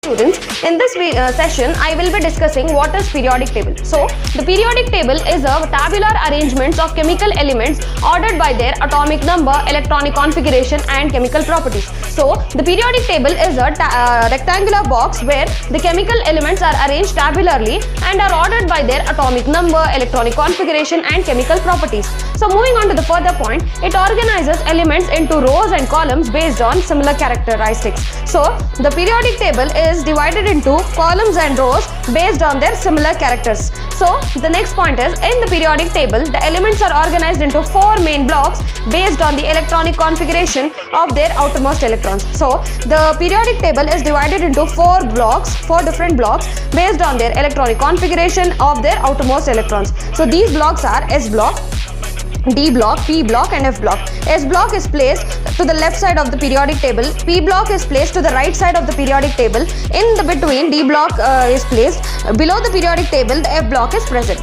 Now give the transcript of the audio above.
Students, in this session I will be discussing what is periodic table. So the periodic table is a tabular arrangements of chemical elements ordered by their atomic number, electronic configuration and chemical properties. So the periodic table is a rectangular box where the chemical elements are arranged tabularly and are ordered by their atomic number, electronic configuration and chemical properties. So moving on to the further point, it organizes elements into rows and columns based on similar characteristics. So the periodic table is divided into columns and rows based on their similar characters. So the next point is, in the periodic table the elements are organized into four main blocks based on the electronic configuration of their outermost electrons. So the periodic table is divided into four different blocks based on their electronic configuration of their outermost electrons. So these blocks are S block, D block, P block and F block. S block is placed to the left side of the periodic table, P block is placed to the right side of the periodic table, in the between D block is placed, below the periodic table the F block is present.